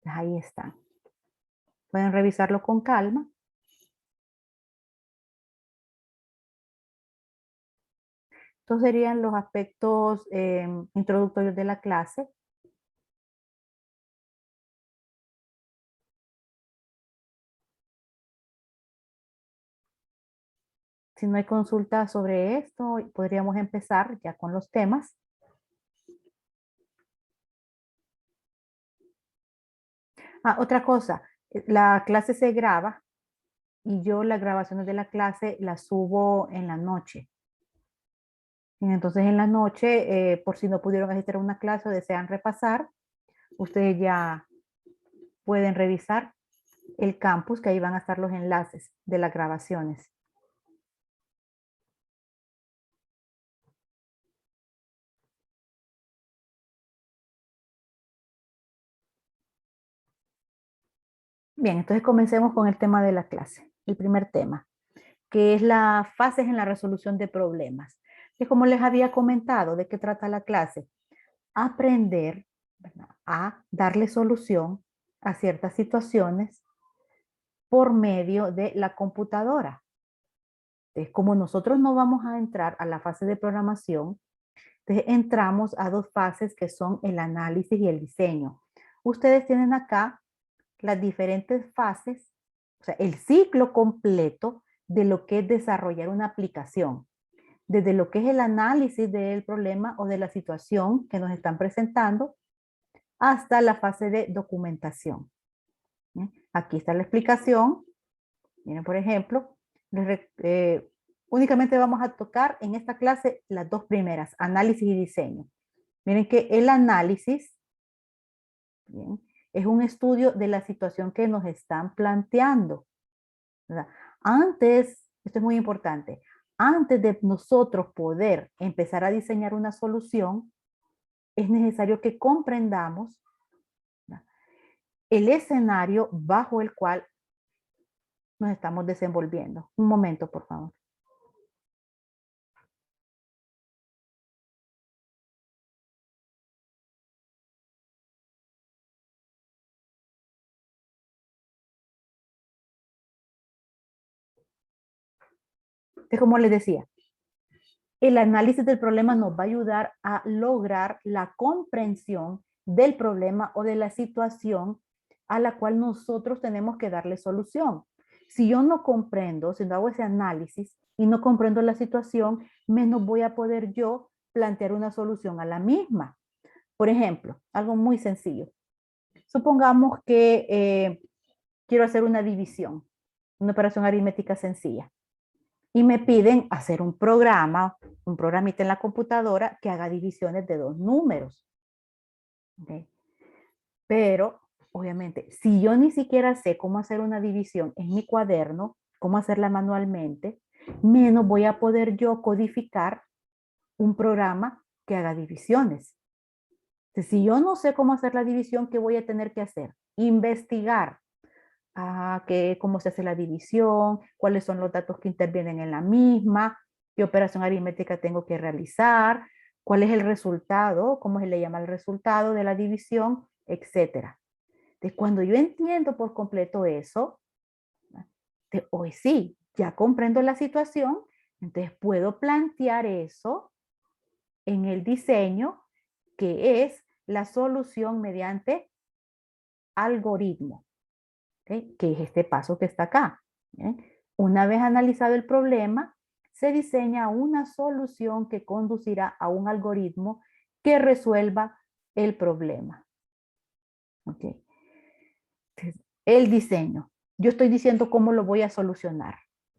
Ahí están. Pueden revisarlo con calma. Estos serían los aspectos introductorios de la clase. Si no hay consulta sobre esto, podríamos empezar ya con los temas. Otra cosa, la clase se graba y yo las grabaciones de la clase las subo en la noche. Entonces en la noche, por si no pudieron asistir a una clase o desean repasar, ustedes ya pueden revisar el campus, que ahí van a estar los enlaces de las grabaciones. Bien, entonces comencemos con el tema de la clase. El primer tema, que es las fases en la resolución de problemas. Que como les había comentado, ¿de qué trata la clase? Aprender, ¿verdad?, a darle solución a ciertas situaciones por medio de la computadora. Entonces, como nosotros no vamos a entrar a la fase de programación, entonces entramos a dos fases que son el análisis y el diseño. Ustedes tienen acá las diferentes fases, o sea, el ciclo completo de lo que es desarrollar una aplicación, desde lo que es el análisis del problema o de la situación que nos están presentando hasta la fase de documentación. Aquí está la explicación. Miren, por ejemplo, únicamente vamos a tocar en esta clase las dos primeras, análisis y diseño. Miren que el análisis, bien, es un estudio de la situación que nos están planteando, ¿verdad? Antes, esto es muy importante, antes de nosotros poder empezar a diseñar una solución, es necesario que comprendamos, ¿verdad?, el escenario bajo el cual nos estamos desenvolviendo. Un momento, por favor. Entonces, como les decía, el análisis del problema nos va a ayudar a lograr la comprensión del problema o de la situación a la cual nosotros tenemos que darle solución. Si yo no comprendo, si no hago ese análisis y no comprendo la situación, menos voy a poder yo plantear una solución a la misma. Por ejemplo, algo muy sencillo. Supongamos que quiero hacer una división, una operación aritmética sencilla, y me piden hacer un programita en la computadora que haga divisiones de dos números. ¿Okay? Pero, obviamente, si yo ni siquiera sé cómo hacer una división en mi cuaderno, cómo hacerla manualmente, menos voy a poder yo codificar un programa que haga divisiones. Entonces, si yo no sé cómo hacer la división, ¿qué voy a tener que hacer? Investigar cómo se hace la división, cuáles son los datos que intervienen en la misma, qué operación aritmética tengo que realizar, cuál es el resultado, cómo se le llama el resultado de la división, etcétera. Entonces, cuando yo entiendo por completo eso, hoy sí, ya comprendo la situación, entonces puedo plantear eso en el diseño, que es la solución mediante algoritmo. ¿Okay? Que es este paso que está acá. Una vez analizado el problema, se diseña una solución que conducirá a un algoritmo que resuelva el problema. ¿Okay? Entonces, el diseño. Yo estoy diciendo cómo lo voy a solucionar.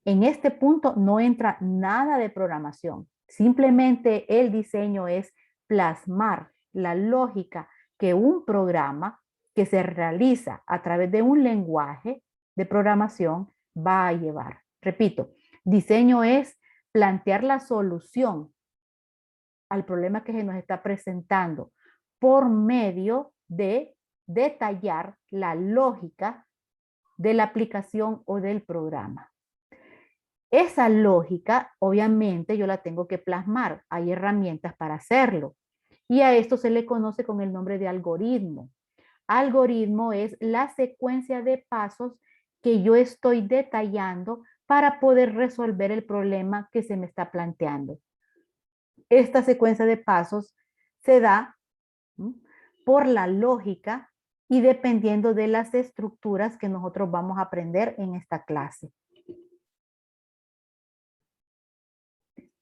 En este punto no entra nada de programación. Simplemente el diseño es plasmar la lógica que un programa que se realiza a través de un lenguaje de programación va a llevar. Repito, diseño es plantear la solución al problema que se nos está presentando por medio de detallar la lógica de la aplicación o del programa. Esa lógica, obviamente, yo la tengo que plasmar. Hay herramientas para hacerlo. Y a esto se le conoce con el nombre de algoritmo. Algoritmo es la secuencia de pasos que yo estoy detallando para poder resolver el problema que se me está planteando. Esta secuencia de pasos se da por la lógica y dependiendo de las estructuras que nosotros vamos a aprender en esta clase.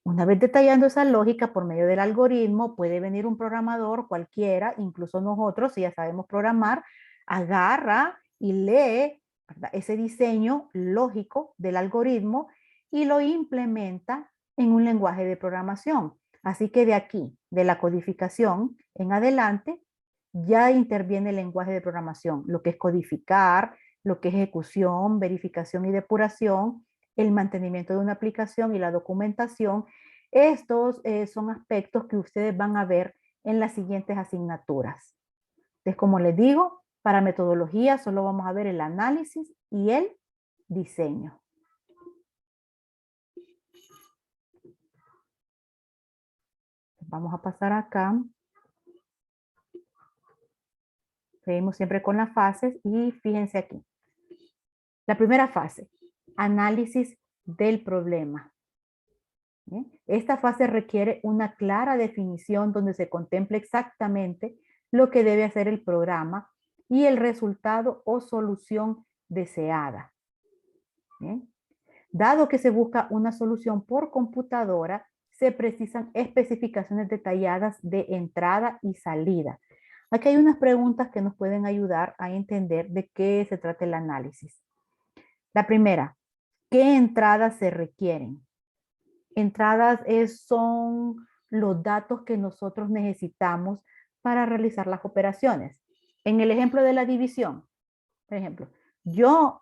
Una vez detallando esa lógica por medio del algoritmo, puede venir un programador cualquiera, incluso nosotros, si ya sabemos programar, agarra y lee, ¿verdad?, ese diseño lógico del algoritmo y lo implementa en un lenguaje de programación. Así que de aquí, de la codificación en adelante, ya interviene el lenguaje de programación, lo que es codificar, lo que es ejecución, verificación y depuración, el mantenimiento de una aplicación y la documentación. Estos son aspectos que ustedes van a ver en las siguientes asignaturas. Entonces, como les digo, para metodología solo vamos a ver el análisis y el diseño. Vamos a pasar acá. Seguimos siempre con las fases y fíjense aquí. La primera fase, análisis del problema. Esta fase requiere una clara definición donde se contemple exactamente lo que debe hacer el programa y el resultado o solución deseada. ¿Bien? Dado que se busca una solución por computadora, se precisan especificaciones detalladas de entrada y salida. Aquí hay unas preguntas que nos pueden ayudar a entender de qué se trata el análisis. La primera, ¿qué entradas se requieren? Entradas son los datos que nosotros necesitamos para realizar las operaciones. En el ejemplo de la división, por ejemplo, yo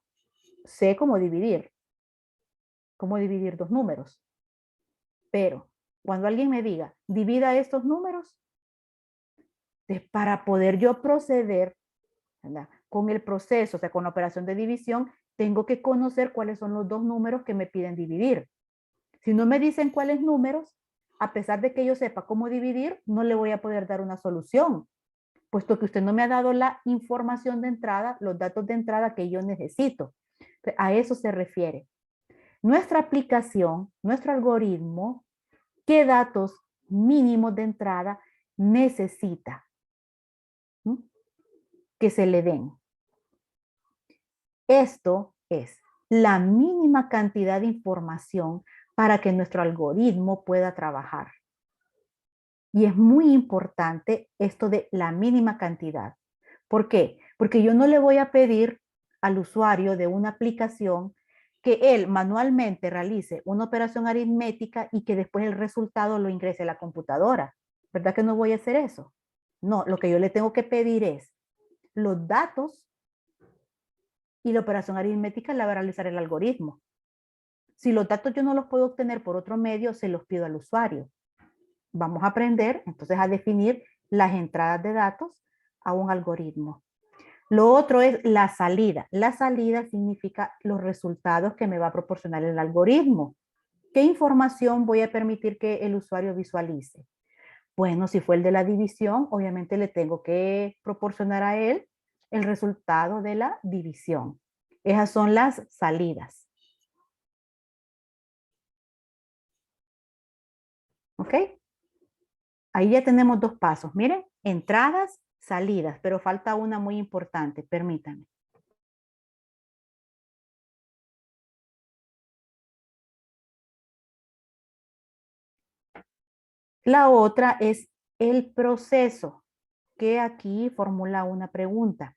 sé cómo dividir dos números, pero cuando alguien me diga, divida estos números, para poder yo proceder, ¿verdad?, con el proceso, o sea, con la operación de división, tengo que conocer cuáles son los dos números que me piden dividir. Si no me dicen cuáles números, a pesar de que yo sepa cómo dividir, no le voy a poder dar una solución, puesto que usted no me ha dado la información de entrada, los datos de entrada que yo necesito. A eso se refiere. Nuestra aplicación, nuestro algoritmo, ¿qué datos mínimos de entrada necesita que se le den? Esto es la mínima cantidad de información para que nuestro algoritmo pueda trabajar. Y es muy importante esto de la mínima cantidad. ¿Por qué? Porque yo no le voy a pedir al usuario de una aplicación que él manualmente realice una operación aritmética y que después el resultado lo ingrese a la computadora. ¿Verdad que no voy a hacer eso? No, lo que yo le tengo que pedir es los datos y la operación aritmética la va a realizar el algoritmo. Si los datos yo no los puedo obtener por otro medio, se los pido al usuario. Vamos a aprender entonces a definir las entradas de datos a un algoritmo. Lo otro es la salida. La salida significa los resultados que me va a proporcionar el algoritmo. ¿Qué información voy a permitir que el usuario visualice? Bueno, si fue el de la división, obviamente le tengo que proporcionar a él el resultado de la división. Esas son las salidas. ¿Ok? Ahí ya tenemos dos pasos. Miren, entradas, salidas, pero falta una muy importante. Permítanme. La otra es el proceso, que aquí formula una pregunta.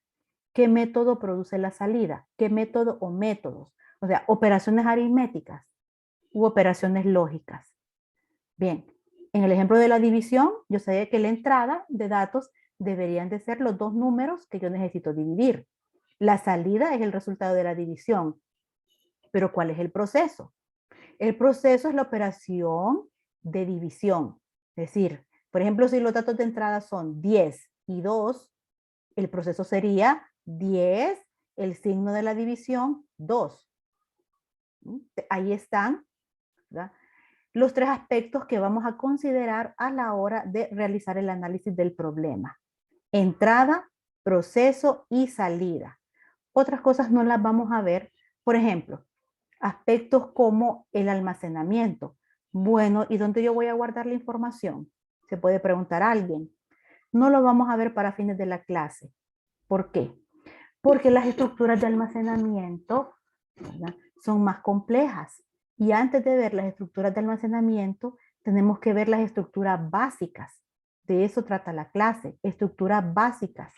¿Qué método produce la salida? ¿Qué método o métodos? O sea, operaciones aritméticas u operaciones lógicas. Bien, en el ejemplo de la división, yo sé que la entrada de datos deberían de ser los dos números que yo necesito dividir. La salida es el resultado de la división. Pero ¿cuál es el proceso? El proceso es la operación de división. Es decir, por ejemplo, si los datos de entrada son 10 y 2, el proceso sería 10, el signo de la división, 2. Ahí están, ¿verdad?, los tres aspectos que vamos a considerar a la hora de realizar el análisis del problema. Entrada, proceso y salida. Otras cosas no las vamos a ver. Por ejemplo, aspectos como el almacenamiento. Bueno, ¿y dónde yo voy a guardar la información? Se puede preguntar a alguien. No lo vamos a ver para fines de la clase. ¿Por qué? Porque las estructuras de almacenamiento, ¿verdad?, son más complejas. Y antes de ver las estructuras de almacenamiento, tenemos que ver las estructuras básicas. De eso trata la clase, estructuras básicas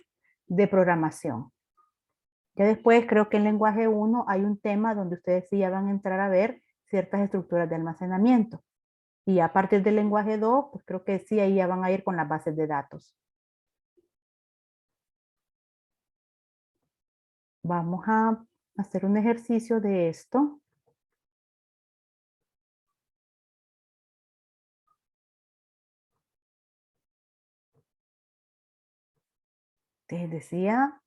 de programación. Ya después creo que en lenguaje 1 hay un tema donde ustedes sí ya van a entrar a ver ciertas estructuras de almacenamiento. Y a partir del lenguaje 2, pues creo que sí, ahí ya van a ir con las bases de datos. Vamos a hacer un ejercicio de esto. Les decía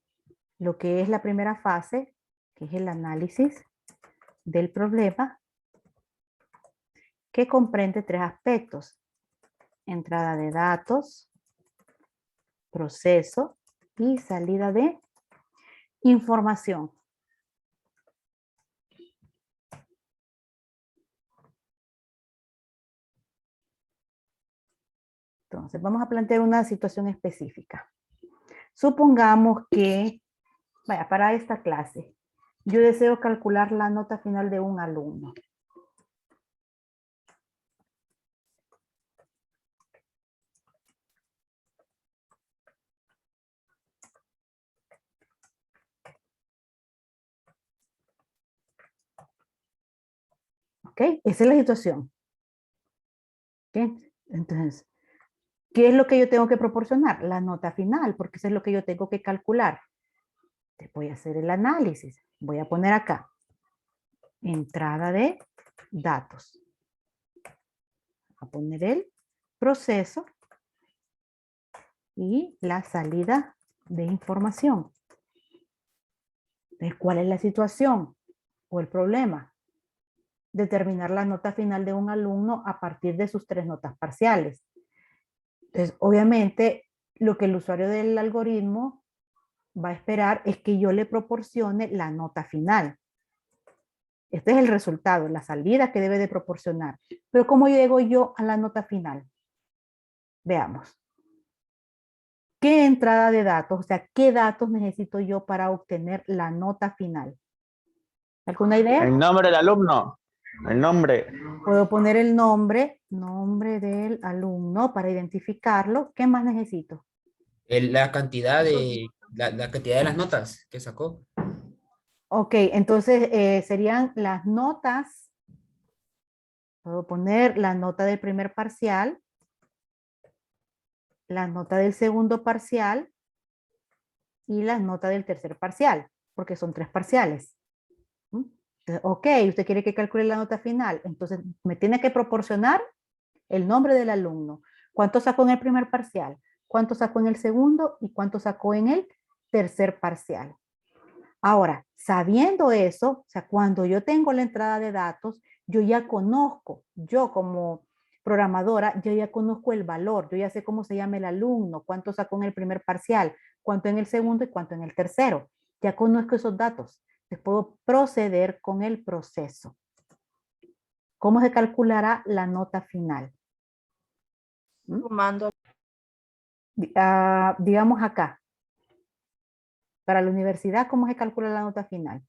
lo que es la primera fase, que es el análisis del problema, que comprende 3 aspectos: entrada de datos, proceso y salida de información. Entonces, vamos a plantear una situación específica. Supongamos que, vaya, para esta clase, yo deseo calcular la nota final de un alumno. ¿Ok? Esa es la situación. ¿Ok? Entonces, ¿qué es lo que yo tengo que proporcionar? La nota final, porque eso es lo que yo tengo que calcular. Voy a hacer el análisis. Voy a poner acá, entrada de datos. A poner el proceso y la salida de información. Entonces, ¿cuál es la situación o el problema? Determinar la nota final de un alumno a partir de sus 3 notas parciales. Entonces, obviamente, lo que el usuario del algoritmo va a esperar es que yo le proporcione la nota final. Este es el resultado, la salida que debe de proporcionar. Pero ¿cómo llego yo a la nota final? Veamos. ¿Qué entrada de datos? O sea, ¿qué datos necesito yo para obtener la nota final? ¿Alguna idea? El nombre del alumno. El nombre. Puedo poner el nombre del alumno para identificarlo. ¿Qué más necesito? La cantidad la cantidad de las notas que sacó. Ok, entonces serían las notas. Puedo poner la nota del primer parcial, la nota del segundo parcial y la nota del tercer parcial, porque son 3 parciales. Entonces, ok, usted quiere que calcule la nota final, entonces me tiene que proporcionar el nombre del alumno. ¿Cuánto sacó en el primer parcial? ¿Cuánto sacó en el segundo? ¿Y cuánto sacó en el tercer parcial? Ahora, sabiendo eso, o sea, cuando yo tengo la entrada de datos, yo ya conozco, yo como programadora, yo ya conozco el valor, yo ya sé cómo se llama el alumno, cuánto sacó en el primer parcial, cuánto en el segundo y cuánto en el tercero. Ya conozco esos datos. Entonces puedo proceder con el proceso. ¿Cómo se calculará la nota final? Sumando. Digamos acá, para la universidad, ¿cómo se calcula la nota final?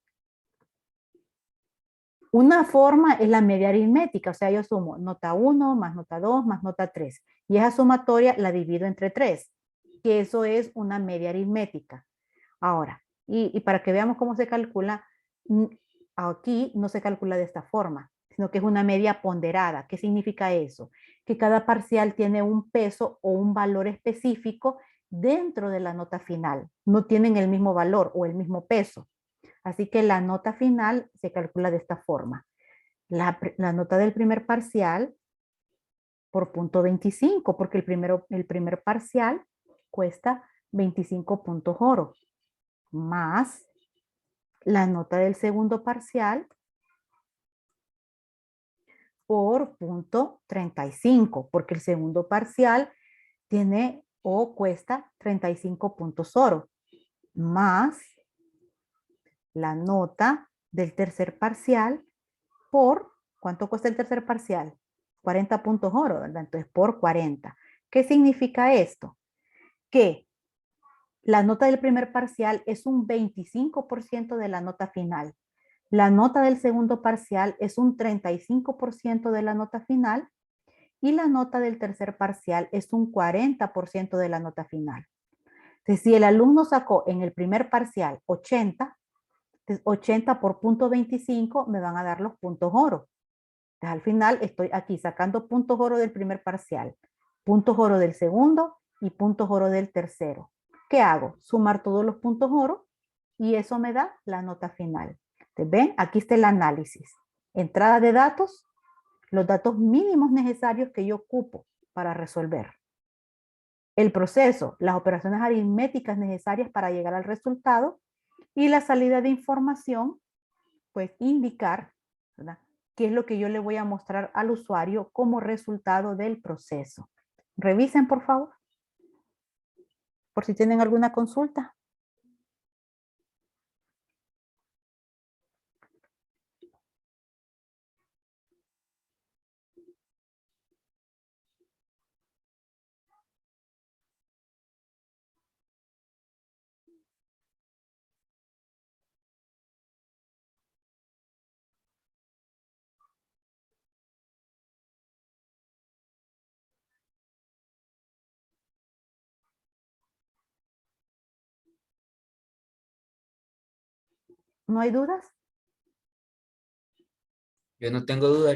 Una forma es la media aritmética, o sea, yo sumo nota 1 más nota 2 más nota 3. Y esa sumatoria la divido entre 3, que eso es una media aritmética. Ahora, y para que veamos cómo se calcula, aquí no se calcula de esta forma, sino que es una media ponderada. ¿Qué significa eso? Que cada parcial tiene un peso o un valor específico dentro de la nota final. No tienen el mismo valor o el mismo peso. Así que la nota final se calcula de esta forma. La nota del primer parcial por punto 25, porque el primer parcial cuesta 25 puntos oro, más la nota del segundo parcial por punto 35, porque el segundo parcial tiene o cuesta 35 puntos oro. más la nota del tercer parcial por, ¿cuánto cuesta el tercer parcial? 40 puntos oro, ¿verdad? Entonces, por 40. ¿Qué significa esto? Que la nota del primer parcial es un 25% de la nota final. La nota del segundo parcial es un 35% de la nota final y la nota del tercer parcial es un 40% de la nota final. Entonces, si el alumno sacó en el primer parcial 80, entonces 80 por punto 25 me van a dar los puntos oro. Entonces, al final estoy aquí sacando puntos oro del primer parcial, puntos oro del segundo y puntos oro del tercero. ¿Qué hago? Sumar todos los puntos oro y eso me da la nota final. ¿Te ven? Aquí está el análisis. Entrada de datos, los datos mínimos necesarios que yo ocupo para resolver. El proceso, las operaciones aritméticas necesarias para llegar al resultado y la salida de información, pues indicar, ¿verdad?, qué es lo que yo le voy a mostrar al usuario como resultado del proceso. Revisen, por favor, por si tienen alguna consulta. ¿No hay dudas? Yo no tengo duda.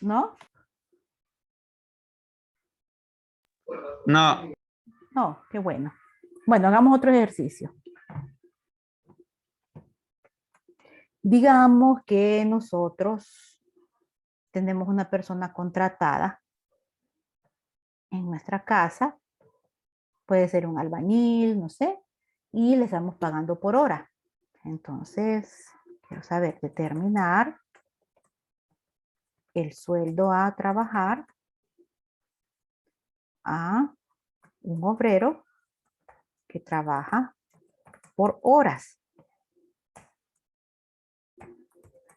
¿No? No. No, qué bueno. Bueno, hagamos otro ejercicio. Digamos que nosotros tenemos una persona contratada en nuestra casa, puede ser un albañil, no sé, y le estamos pagando por hora. Entonces, quiero saber, determinar el sueldo a trabajar a un obrero que trabaja por horas.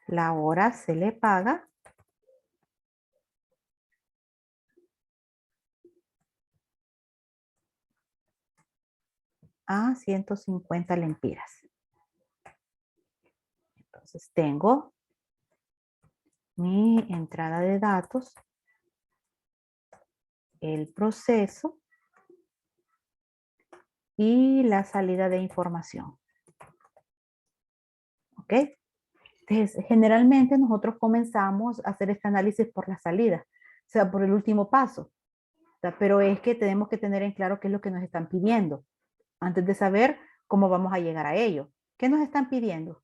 La hora se le paga a 150 lempiras. Entonces tengo mi entrada de datos, el proceso y la salida de información. ¿Ok? Entonces, generalmente nosotros comenzamos a hacer este análisis por la salida, o sea, por el último paso. Pero es que tenemos que tener en claro qué es lo que nos están pidiendo antes de saber cómo vamos a llegar a ello. ¿Qué nos están pidiendo?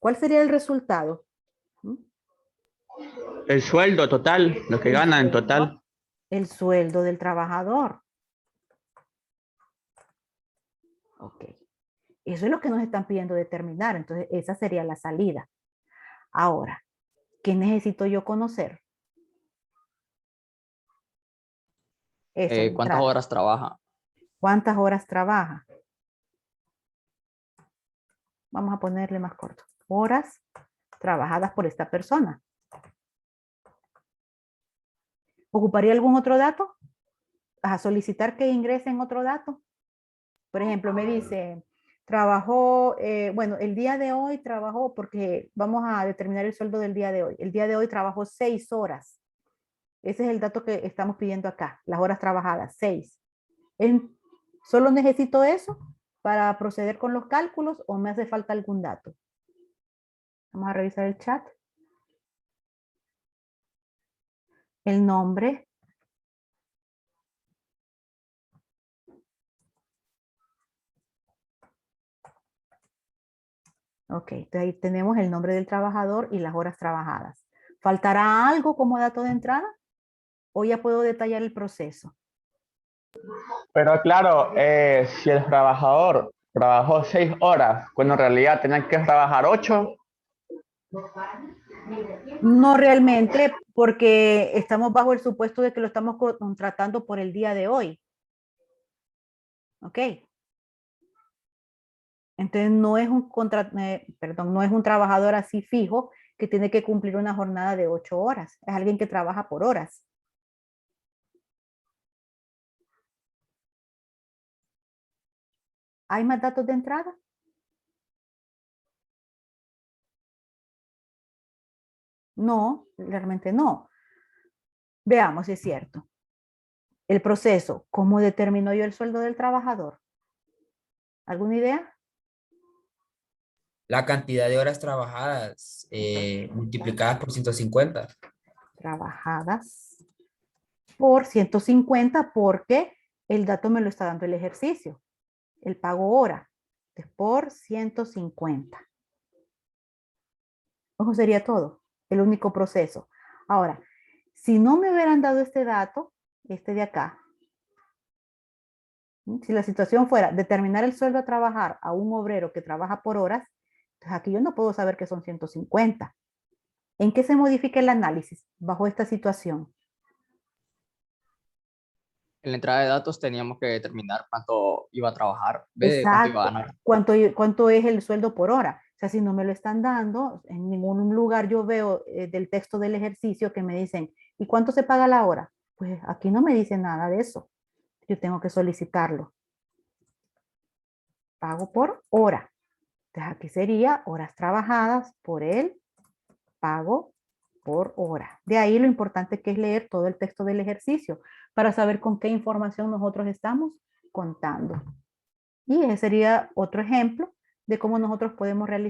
¿Cuál sería el resultado? El sueldo total, lo que gana en total. El sueldo del trabajador. Ok. Eso es lo que nos están pidiendo determinar. Entonces, esa sería la salida. Ahora, ¿qué necesito yo conocer? Esa es la ¿Cuántas entrada. horas trabaja? ¿Cuántas horas trabaja? Vamos a ponerle más corto. Horas trabajadas por esta persona. ¿Ocuparía algún otro dato? A solicitar que ingresen otro dato. Por ejemplo, me dice, trabajó, bueno, el día de hoy trabajó, porque vamos a determinar el sueldo del día de hoy. El día de hoy trabajó 6 horas. Ese es el dato que estamos pidiendo acá, las horas trabajadas, 6. ¿Solo necesito eso para proceder con los cálculos o me hace falta algún dato? Vamos a revisar el chat. El nombre. Ok, entonces ahí tenemos el nombre del trabajador y las horas trabajadas. ¿Faltará algo como dato de entrada? ¿O ya puedo detallar el proceso? Pero claro, si el trabajador trabajó 6 horas, cuando en realidad tenía que trabajar 8. No realmente, porque estamos bajo el supuesto de que lo estamos contratando por el día de hoy. ¿Ok? Entonces no es no es un trabajador así fijo que tiene que cumplir una jornada de 8 horas. Es alguien que trabaja por horas. ¿Hay más datos de entrada? No, realmente no. Veamos si es cierto. El proceso, ¿cómo determino yo el sueldo del trabajador? ¿Alguna idea? La cantidad de horas trabajadas multiplicadas por 150. Trabajadas por 150 porque el dato me lo está dando el ejercicio. El pago hora es por 150. Eso sería todo, el único proceso. Ahora, si no me hubieran dado este dato, este de acá, si la situación fuera determinar el sueldo a trabajar a un obrero que trabaja por horas, entonces aquí yo no puedo saber que son 150. ¿En qué se modifica el análisis bajo esta situación? En la entrada de datos teníamos que determinar cuánto iba a trabajar, ve cuánto iba a Exacto. ganar. ¿Cuánto es el sueldo por hora? O sea, si no me lo están dando, en ningún lugar yo veo del texto del ejercicio que me dicen, ¿y cuánto se paga la hora? Pues aquí no me dice nada de eso. Yo tengo que solicitarlo. Pago por hora. Entonces aquí sería horas trabajadas por el pago por hora. De ahí lo importante que es leer todo el texto del ejercicio para saber con qué información nosotros estamos contando. Y ese sería otro ejemplo de cómo nosotros podemos realizar